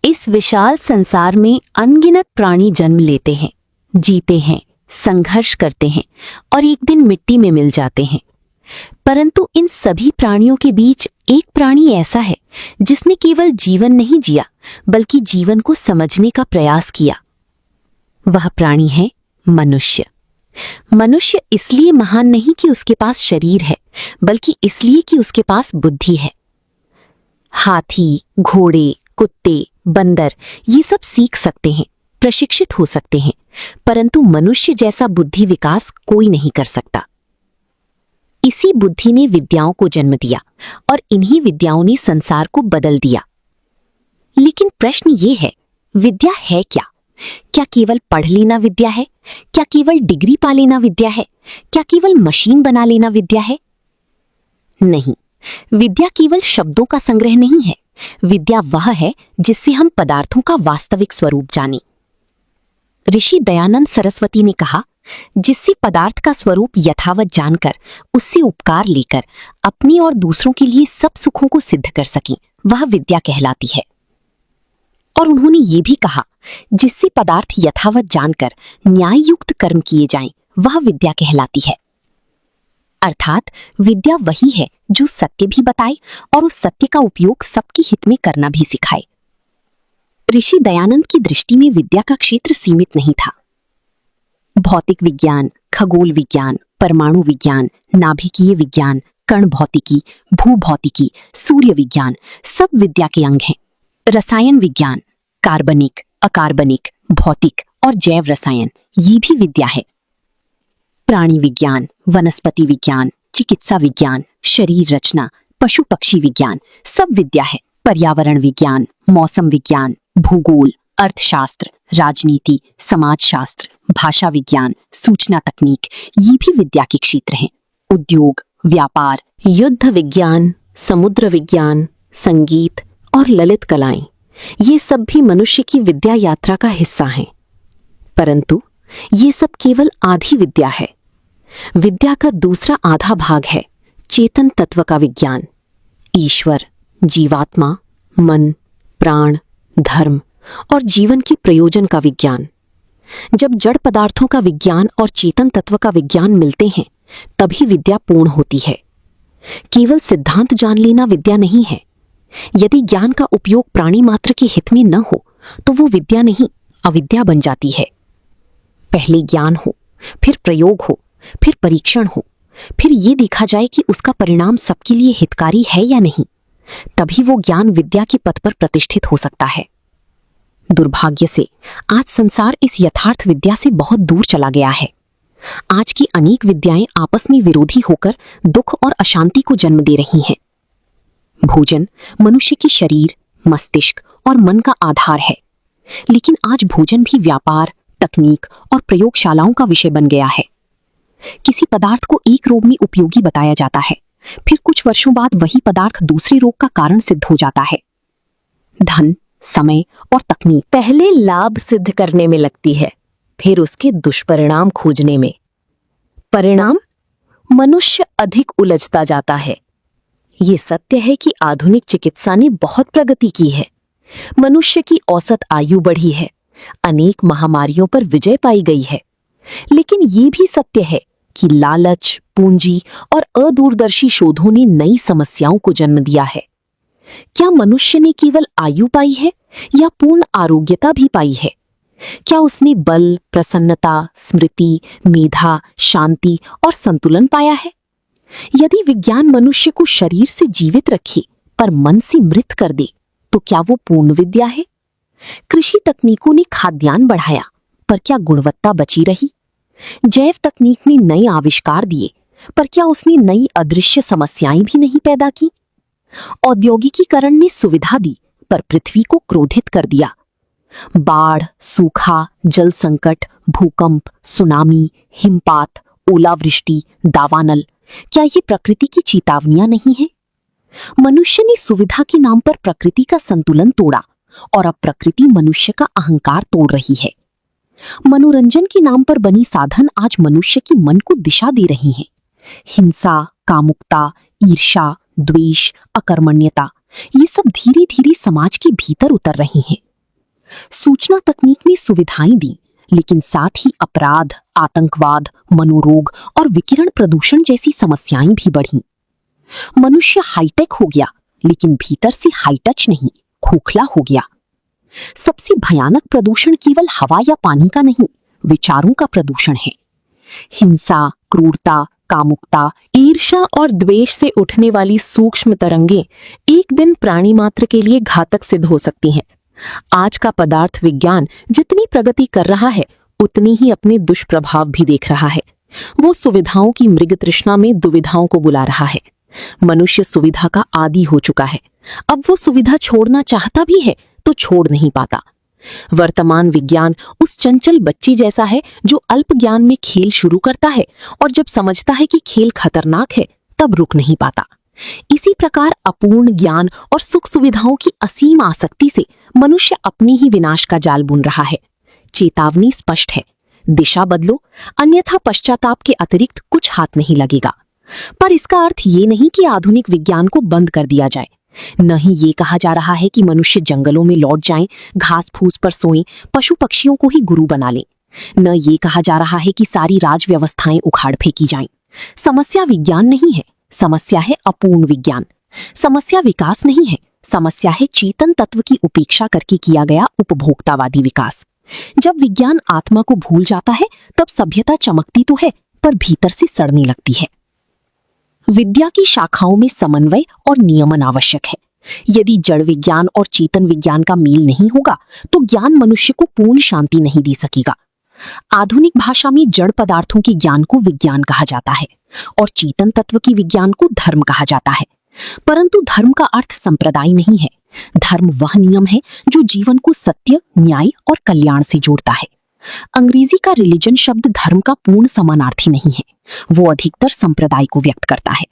इस विशाल संसार में अनगिनत प्राणी जन्म लेते हैं, जीते हैं, संघर्ष करते हैं और एक दिन मिट्टी में मिल जाते हैं। परंतु इन सभी प्राणियों के बीच एक प्राणी ऐसा है जिसने केवल जीवन नहीं जिया बल्कि जीवन को समझने का प्रयास किया। वह प्राणी है मनुष्य। मनुष्य इसलिए महान नहीं कि उसके पास शरीर है, बल्कि इसलिए कि उसके पास बुद्धि है। हाथी, घोड़े, कुत्ते, बंदर ये सब सीख सकते हैं, प्रशिक्षित हो सकते हैं, परंतु मनुष्य जैसा बुद्धि विकास कोई नहीं कर सकता। इसी बुद्धि ने विद्याओं को जन्म दिया और इन्हीं विद्याओं ने संसार को बदल दिया। लेकिन प्रश्न ये है, विद्या है क्या? क्या केवल पढ़ लेना विद्या है? क्या केवल डिग्री पा लेना विद्या है? क्या केवल मशीन बना लेना विद्या है? नहीं, विद्या केवल शब्दों का संग्रह नहीं है। विद्या वह है जिससे हम पदार्थों का वास्तविक स्वरूप जानें। ऋषि दयानंद सरस्वती ने कहा, जिससे पदार्थ का स्वरूप यथावत जानकर उससे उपकार लेकर अपने और दूसरों के लिए सब सुखों को सिद्ध कर सकें, वह विद्या कहलाती है। और उन्होंने ये भी कहा, जिससे पदार्थ यथावत जानकर न्याय युक्त कर्म किए जाएं, वह विद्या कहलाती है। अर्थात विद्या वही है जो सत्य भी बताए और उस सत्य का उपयोग सबके हित में करना भी सिखाए। ऋषि दयानंद की दृष्टि में विद्या का क्षेत्र सीमित नहीं था। भौतिक विज्ञान, खगोल विज्ञान, परमाणु विज्ञान, नाभिकीय विज्ञान, कण भौतिकी, भूभौतिकी, सूर्य विज्ञान सब विद्या के अंग हैं। रसायन विज्ञान, कार्बनिक, अकार्बनिक, भौतिक और जैव रसायन ये भी विद्या है। प्राणी विज्ञान, वनस्पति विज्ञान, चिकित्सा विज्ञान, शरीर रचना, पशु पक्षी विज्ञान सब विद्या है। पर्यावरण विज्ञान, मौसम विज्ञान, भूगोल, अर्थशास्त्र, राजनीति, समाजशास्त्र, भाषा विज्ञान, सूचना तकनीक ये भी विद्या के क्षेत्र हैं। उद्योग, व्यापार, युद्ध विज्ञान, समुद्र विज्ञान, संगीत और ललित कलाएं ये सब भी मनुष्य की विद्या यात्रा का हिस्सा हैं। परंतु ये सब केवल आधी विद्या है। विद्या का दूसरा आधा भाग है चेतन तत्व का विज्ञान। ईश्वर, जीवात्मा, मन, प्राण, धर्म और जीवन के प्रयोजन का विज्ञान। जब जड़ पदार्थों का विज्ञान और चेतन तत्व का विज्ञान मिलते हैं, तभी विद्या पूर्ण होती है। केवल सिद्धांत जान लेना विद्या नहीं है। यदि ज्ञान का उपयोग प्राणी मात्र के हित में न हो, तो वो विद्या नहीं, अविद्या बन जाती है। पहले ज्ञान हो, फिर प्रयोग हो, फिर परीक्षण हो, फिर ये देखा जाए कि उसका परिणाम सबके लिए हितकारी है या नहीं, तभी वो ज्ञान विद्या के पथ पर प्रतिष्ठित हो सकता है। दुर्भाग्य से आज संसार इस यथार्थ विद्या से बहुत दूर चला गया है। आज की अनेक विद्याएं आपस में विरोधी होकर दुख और अशांति को जन्म दे रही हैं। भोजन मनुष्य के शरीर, मस्तिष्क और मन का आधार है, लेकिन आज भोजन भी व्यापार, तकनीक और प्रयोगशालाओं का विषय बन गया है। किसी पदार्थ को एक रोग में उपयोगी बताया जाता है, फिर कुछ वर्षों बाद वही पदार्थ दूसरे रोग का कारण सिद्ध हो जाता है। धन, समय और तकनीक पहले लाभ सिद्ध करने में लगती है, फिर उसके दुष्परिणाम खोजने में। परिणाम, मनुष्य अधिक उलझता जाता है। ये सत्य है कि आधुनिक चिकित्सा ने बहुत प्रगति की है। मनुष्य की औसत आयु बढ़ी है, अनेक महामारियों पर विजय पाई गई है। लेकिन ये भी सत्य है कि लालच, पूंजी और अदूरदर्शी शोधों ने नई समस्याओं को जन्म दिया है। क्या मनुष्य ने केवल आयु पाई है या पूर्ण आरोग्यता भी पाई है? क्या उसने बल, प्रसन्नता, स्मृति, मेधा, शांति और संतुलन पाया है? यदि विज्ञान मनुष्य को शरीर से जीवित रखे पर मन से मृत कर दे, तो क्या वो पूर्ण विद्या है? कृषि तकनीकों ने खाद्यान्न बढ़ाया, पर क्या गुणवत्ता बची रही? जैव तकनीक ने नए आविष्कार दिए, पर क्या उसने नई अदृश्य समस्याएं भी नहीं पैदा की? औद्योगिकीकरण ने सुविधा दी, पर पृथ्वी को क्रोधित कर दिया। बाढ़, सूखा, जल संकट, भूकंप, सुनामी, हिमपात, ओलावृष्टि, दावानल, क्या ये प्रकृति की चेतावनियां नहीं हैं? मनुष्य ने सुविधा के नाम पर प्रकृति का संतुलन तोड़ा और अब प्रकृति मनुष्य का अहंकार तोड़ रही है। मनोरंजन के नाम पर बनी साधन आज मनुष्य की मन को दिशा दे रही हैं। हिंसा, कामुकता, ईर्ष्या, द्वेष, अकर्मण्यता ये सब धीरे धीरे समाज के भीतर उतर रही हैं। सूचना तकनीक ने सुविधाएं दी, लेकिन साथ ही अपराध, आतंकवाद, मनोरोग और विकिरण प्रदूषण जैसी समस्याएं भी बढ़ीं। मनुष्य हाईटेक हो गया, लेकिन भीतर से हाईटच नहीं, खोखला हो गया। सबसे भयानक प्रदूषण केवल हवा या पानी का नहीं, विचारों का प्रदूषण है। हिंसा, क्रूरता, कामुकता, ईर्ष्या और द्वेष से उठने वाली सूक्ष्म तरंगें एक दिन प्राणी मात्र के लिए घातक सिद्ध हो सकती हैं। आज का पदार्थ विज्ञान जितनी प्रगति कर रहा है, उतनी ही अपने दुष्प्रभाव भी देख रहा है। वो सुविधाओं की मृग तृष्णा में दुविधाओं को बुला रहा है। मनुष्य सुविधा का आदी हो चुका है। अब वो सुविधा छोड़ना चाहता भी है तो छोड़ नहीं पाता। वर्तमान विज्ञान उस चंचल बच्ची जैसा है जो अल्प ज्ञान में खेल शुरू करता है और जब समझता है कि खेल खतरनाक है तब रुक नहीं पाता। इसी प्रकार अपूर्ण ज्ञान और सुख सुविधाओं की असीम आसक्ति से मनुष्य अपनी ही विनाश का जाल बुन रहा है। चेतावनी स्पष्ट है, दिशा बदलो, अन्यथा पश्चाताप के अतिरिक्त कुछ हाथ नहीं लगेगा। पर इसका अर्थ ये नहीं कि आधुनिक विज्ञान को बंद कर दिया जाए। न ही ये कहा जा रहा है कि मनुष्य जंगलों में लौट जाएं, घास फूस पर सोएं, पशु पक्षियों को ही गुरु बना लें। न ये कहा जा रहा है कि सारी राज व्यवस्थाएं उखाड़ फेंकी जाएं। समस्या विज्ञान नहीं है, समस्या है अपूर्ण विज्ञान। समस्या विकास नहीं है, समस्या है चेतन तत्व की उपेक्षा करके किया गया उपभोक्तावादी विकास। जब विज्ञान आत्मा को भूल जाता है तब सभ्यता चमकती तो है, पर भीतर से सड़ने लगती है। विद्या की शाखाओं में समन्वय और नियमन आवश्यक है। यदि जड़ विज्ञान और चेतन विज्ञान का मेल नहीं होगा तो ज्ञान मनुष्य को पूर्ण शांति नहीं दे सकेगा। आधुनिक भाषा में जड़ पदार्थों के ज्ञान को विज्ञान कहा जाता है और चेतन तत्व की विज्ञान को धर्म कहा जाता है। परंतु धर्म का अर्थ संप्रदाय नहीं है। धर्म वह नियम है जो जीवन को सत्य, न्याय और कल्याण से जोड़ता है। अंग्रेजी का रिलीजन शब्द धर्म का पूर्ण समानार्थी नहीं है, वो अधिकतर संप्रदाय को व्यक्त करता है।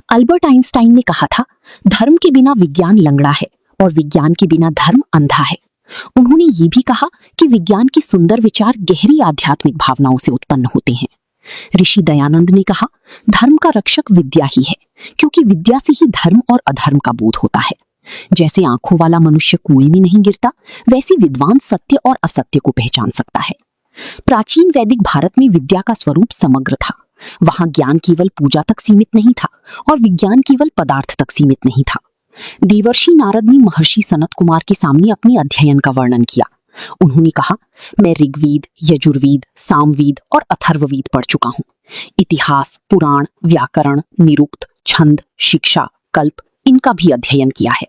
अल्बर्ट आइंस्टाइन ने कहा था, धर्म के बिना विज्ञान लंगड़ा है और विज्ञान के बिना धर्म अंधा है। उन्होंने ये भी कहा कि विज्ञान के सुंदर विचार गहरी आध्यात्मिक भावनाओं से उत्पन्न होते हैं। ऋषि दयानंद ने कहा, धर्म का रक्षक विद्या ही है, क्योंकि विद्या से ही धर्म और अधर्म का बोध होता है। जैसे आंखों वाला मनुष्य कुएं में नहीं गिरता, वैसे विद्वान सत्य और असत्य को पहचान सकता है। प्राचीन वैदिक भारत में विद्या का स्वरूप समग्र था। वहां ज्ञान केवल पूजा तक सीमित नहीं था और विज्ञान केवल पदार्थ तक सीमित नहीं था। देवर्षि नारद ने महर्षि सनत कुमार के सामने अपने अध्ययन का वर्णन किया। उन्होंने कहा, मैं ऋग्वेद, यजुर्वेद, सामवेद और अथर्ववेद पढ़ चुका हूँ। इतिहास, पुराण, व्याकरण, निरुक्त, छंद, शिक्षा, कल्प, इनका भी अध्ययन किया है।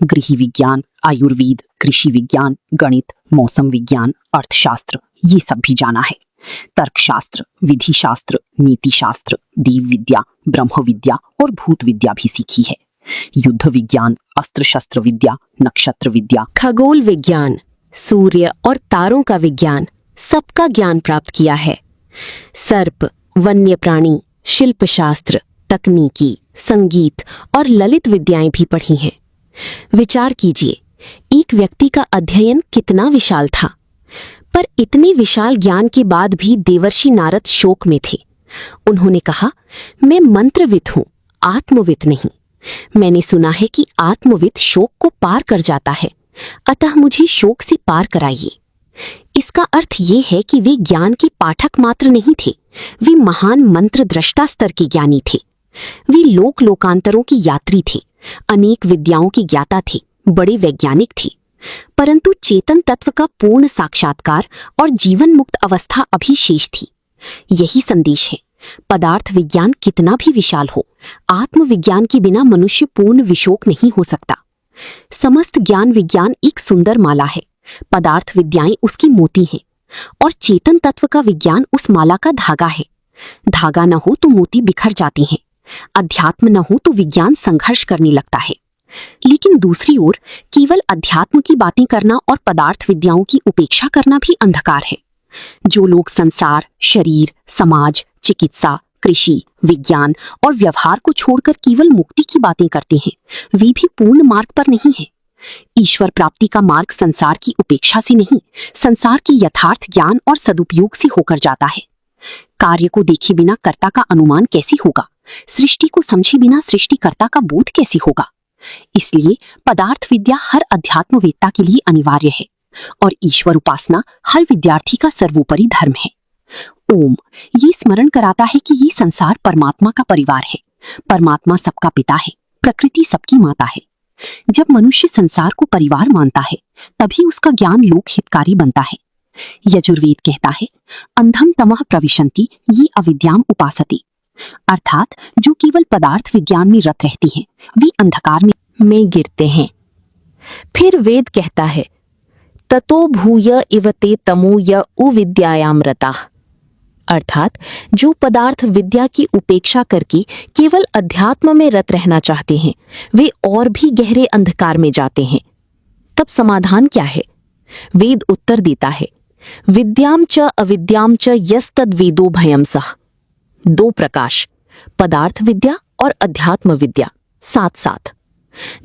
गृह विज्ञान, आयुर्वेद, कृषि विज्ञान, गणित, मौसम विज्ञान, अर्थशास्त्र, ये सब भी जाना है। तर्कशास्त्र, विधि शास्त्र, नीति शास्त्र, देव विद्या, ब्रह्म विद्या और भूत विद्या भी सीखी है। युद्ध विज्ञान, अस्त्र शस्त्र विद्या, नक्षत्र विद्या, खगोल विज्ञान, सूर्य और तारों का विज्ञान, सबका ज्ञान प्राप्त किया है। सर्प, वन्य प्राणी, शिल्पशास्त्र, तकनीकी, संगीत और ललित विद्याएं भी पढ़ी हैं। विचार कीजिए, एक व्यक्ति का अध्ययन कितना विशाल था। पर इतने विशाल ज्ञान के बाद भी देवर्षि नारद शोक में थे। उन्होंने कहा, मैं मंत्रविद हूं, आत्मविद नहीं। मैंने सुना है कि आत्मविद शोक को पार कर जाता है, अतः मुझे शोक से पार कराइए। इसका अर्थ ये है कि वे ज्ञान के पाठक मात्र नहीं थे, वे महान मंत्र दृष्टा स्तर के ज्ञानी थे। वे लोक लोकांतरों की यात्री थे, अनेक विद्याओं की ज्ञाता थे, बड़े वैज्ञानिक थे। परंतु चेतन तत्व का पूर्ण साक्षात्कार और जीवन मुक्त अवस्था अभी शेष थी। यही संदेश है। पदार्थ विज्ञान कितना भी विशाल हो, आत्मविज्ञान के बिना मनुष्य पूर्ण विशोक नहीं हो सकता। समस्त ज्ञान विज्ञान एक सुंदर माला है, पदार्थ विद्याएं उसकी मोती हैं और चेतन तत्व का विज्ञान उस माला का धागा है। धागा न हो तो मोती बिखर जाते हैं, अध्यात्म न हो तो विज्ञान संघर्ष करने लगता है। लेकिन दूसरी ओर केवल अध्यात्म की बातें करना और पदार्थ विद्याओं की उपेक्षा करना भी अंधकार है। जो लोग संसार, शरीर, समाज, चिकित्सा, कृषि, विज्ञान और व्यवहार को छोड़कर केवल मुक्ति की बातें करते हैं, वे भी पूर्ण मार्ग पर नहीं हैं। ईश्वर प्राप्ति का मार्ग संसार की उपेक्षा से नहीं, संसार के यथार्थ ज्ञान और सदुपयोग से होकर जाता है। कार्य को देखे बिना कर्ता का अनुमान कैसे होगा? सृष्टि को समझे बिना सृष्टिकर्ता का बोध कैसे होगा? इसलिए पदार्थ विद्या हर अध्यात्मवेत्ता के लिए अनिवार्य है। और ईश्वर उपासना हर विद्यार्थी का सर्वोपरि धर्म है। ओम ये स्मरण कराता है कि ये संसार परमात्मा का परिवार है। परमात्मा सबका पिता है, प्रकृति सबकी माता है। जब मनुष्य संसार को परिवार मानता है तभी उसका ज्ञान लोक हितकारी बनता है। यजुर्वेद कहता है अंधम तमः प्रविशन्ति ये अविद्याम उपासते, अर्थात जो केवल पदार्थ विज्ञान में रत रहती हैं वे अंधकार में गिरते हैं। फिर वेद कहता है ततो भूय इव ते तमो य उविद्यायाम रताः, अर्थात जो पदार्थ विद्या की उपेक्षा करके केवल अध्यात्म में रत रहना चाहते हैं वे और भी गहरे अंधकार में जाते हैं। तब समाधान क्या है? वेद उत्तर देता है विद्याम च अविद्याम च यस्तद वेदो भयम सः। दो प्रकाश, पदार्थ विद्या और अध्यात्म विद्या साथ साथ।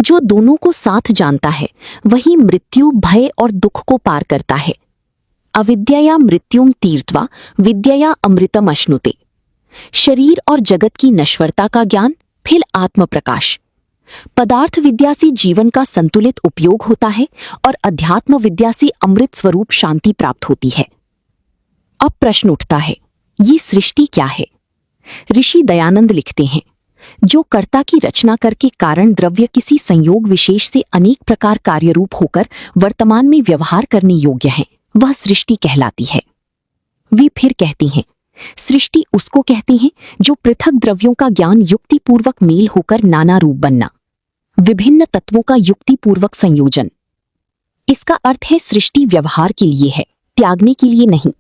जो दोनों को साथ जानता है वही मृत्यु, भय और दुख को पार करता है। अविद्यया मृत्युम तीर्थवा विद्यया अमृतम अश्नुते। शरीर और जगत की नश्वरता का ज्ञान, फिर आत्म प्रकाश। पदार्थ विद्या से जीवन का संतुलित उपयोग होता है और अध्यात्म विद्या से अमृत स्वरूप शांति प्राप्त होती है। अब प्रश्न उठता है ये सृष्टि क्या है? ऋषि दयानंद लिखते हैं जो कर्ता की रचना करके कारण द्रव्य किसी संयोग विशेष से अनेक प्रकार कार्यरूप होकर वर्तमान में व्यवहार करने योग्य हैं वह सृष्टि कहलाती है। वे फिर कहती हैं सृष्टि उसको कहते हैं जो पृथक द्रव्यों का ज्ञान युक्तिपूर्वक मेल होकर नाना रूप बनना, विभिन्न तत्वों का युक्तिपूर्वक संयोजन। इसका अर्थ है सृष्टि व्यवहार के लिए है, त्यागने के लिए नहीं।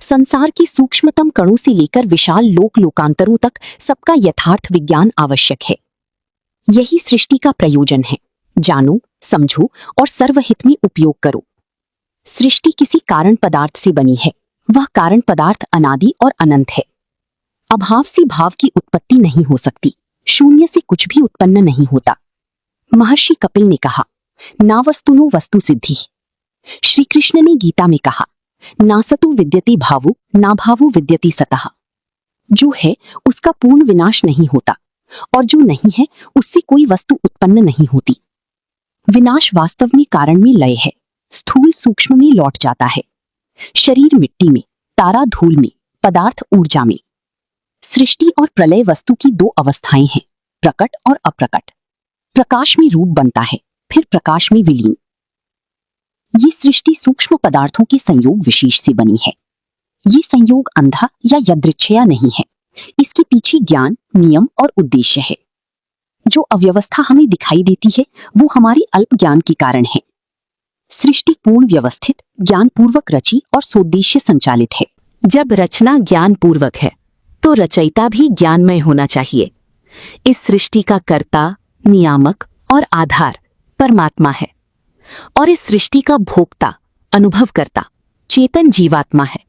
संसार की सूक्ष्मतम कणों से लेकर विशाल लोक लोकांतरों तक सबका यथार्थ विज्ञान आवश्यक है। यही सृष्टि का प्रयोजन है। जानो, समझो और सर्वहित में उपयोग करो। सृष्टि किसी कारण पदार्थ से बनी है। वह कारण पदार्थ अनादि और अनंत है। अभाव से भाव की उत्पत्ति नहीं हो सकती। शून्य से कुछ भी उत्पन्न नहीं होता। महर्षि कपिल ने कहा ना वस्तुनो वस्तु सिद्धि। श्री कृष्ण ने गीता में कहा ना सतो विद्यते भावो ना भावो विद्यते सतः। जो है उसका पूर्ण विनाश नहीं होता और जो नहीं है उससे कोई वस्तु उत्पन्न नहीं होती। विनाश वास्तव में कारण में लय है। स्थूल सूक्ष्म में लौट जाता है। शरीर मिट्टी में, तारा धूल में, पदार्थ ऊर्जा में। सृष्टि और प्रलय वस्तु की दो अवस्थाएं हैं, प्रकट और अप्रकट। प्रकाश में रूप बनता है, फिर प्रकाश में विलीन। ये सृष्टि सूक्ष्म पदार्थों के संयोग विशेष से बनी है। ये संयोग अंधा या यदृच्छया नहीं है। इसके पीछे ज्ञान, नियम और उद्देश्य है। जो अव्यवस्था हमें दिखाई देती है वो हमारे अल्प ज्ञान के कारण है। सृष्टि पूर्ण व्यवस्थित, ज्ञान पूर्वक रची और सोद्देश्य संचालित है। जब रचना ज्ञान पूर्वक है तो रचयिता भी ज्ञानमय होना चाहिए। इस सृष्टि का कर्ता, नियामक और आधार परमात्मा है और इस सृष्टि का भोक्ता, अनुभवकर्ता चेतन जीवात्मा है।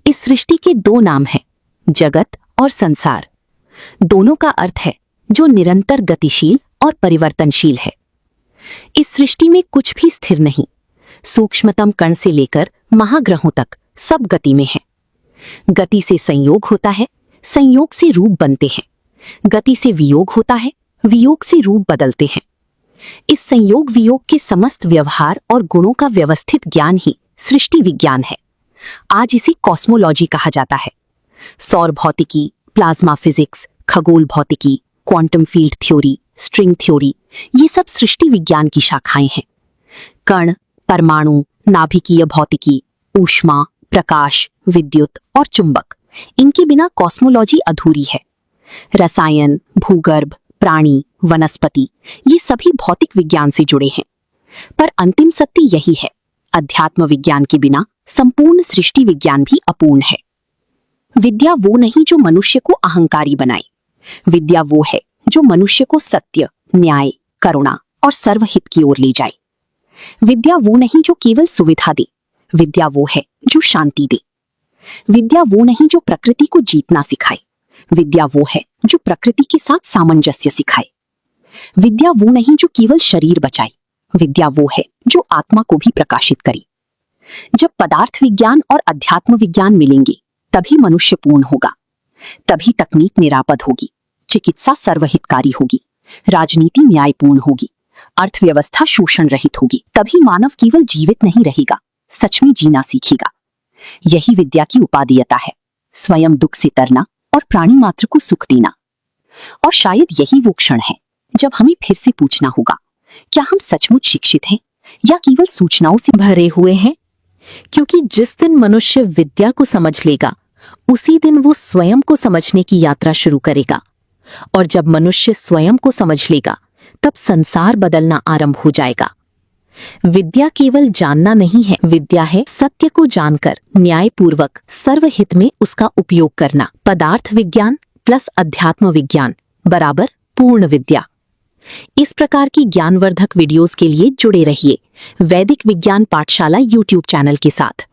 इस सृष्टि के दो नाम हैं, जगत और संसार। दोनों का अर्थ है जो निरंतर गतिशील और परिवर्तनशील है। इस सृष्टि में कुछ भी स्थिर नहीं। सूक्ष्मतम कण से लेकर महाग्रहों तक सब गति में है। गति से संयोग होता है, संयोग से रूप बनते हैं। गति से वियोग होता है, वियोग से रूप बदलते हैं। इस संयोग वियोग के समस्त व्यवहार और गुणों का व्यवस्थित ज्ञान ही सृष्टि विज्ञान है। आज इसे कॉस्मोलॉजी कहा जाता है। सौर भौतिकी, प्लाज्मा फिजिक्स, खगोल भौतिकी, quantum field theory, string theory, ये सब सृष्टि विज्ञान की शाखाएं हैं। कण, परमाणु, नाभिकीय भौतिकी, ऊष्मा, प्रकाश, विद्युत और चुंबक, इनके बिना कॉस्मोलॉजी अधूरी है। रसायन, भूगर्भ, प्राणी, वनस्पति, ये सभी भौतिक विज्ञान से जुड़े हैं। पर अंतिम सत्य यही है, अध्यात्म विज्ञान के बिना संपूर्ण सृष्टि विज्ञान भी अपूर्ण है। विद्या वो नहीं जो मनुष्य को अहंकारी बनाए। विद्या वो है जो मनुष्य को सत्य, न्याय, करुणा और सर्वहित की ओर ले जाए। विद्या वो नहीं जो केवल सुविधा दे। विद्या वो है जो शांति दे। विद्या वो नहीं जो प्रकृति को जीतना सिखाए। विद्या वो है जो प्रकृति के साथ सामंजस्य सिखाए। विद्या वो नहीं जो केवल शरीर बचाए। विद्या वो है जो आत्मा को भी प्रकाशित करे। जब पदार्थ विज्ञान और अध्यात्म विज्ञान मिलेंगे तभी मनुष्य पूर्ण होगा। तभी तकनीक निरापद होगी, चिकित्सा सर्वहितकारी होगी, राजनीति न्यायपूर्ण होगी, अर्थव्यवस्था शोषण रहित होगी। तभी मानव केवल जीवित नहीं रहेगा, सच में जीना सीखेगा। यही विद्या की उपादेयता है, स्वयं दुख से तरना और प्राणी मात्र को सुख देना। और शायद यही वो क्षण है जब हमें फिर से पूछना होगा, क्या हम सचमुच शिक्षित हैं या केवल सूचनाओं से भरे हुए हैं? क्योंकि जिस दिन मनुष्य विद्या को समझ लेगा, उसी दिन वो स्वयं को समझने की यात्रा शुरू करेगा। और जब मनुष्य स्वयं को समझ लेगा, तब संसार बदलना आरंभ हो जाएगा। विद्या केवल जानना नहीं है, विद्या है सत्य को जानकर न्यायपूर्वक सर्वहित में उसका उपयोग करना। पदार्थ विज्ञान प्लस अध्यात्म विज्ञान बराबर पूर्ण विद्या। इस प्रकार की ज्ञानवर्धक वीडियोस के लिए जुड़े रहिए वैदिक विज्ञान पाठशाला यूट्यूब चैनल के साथ।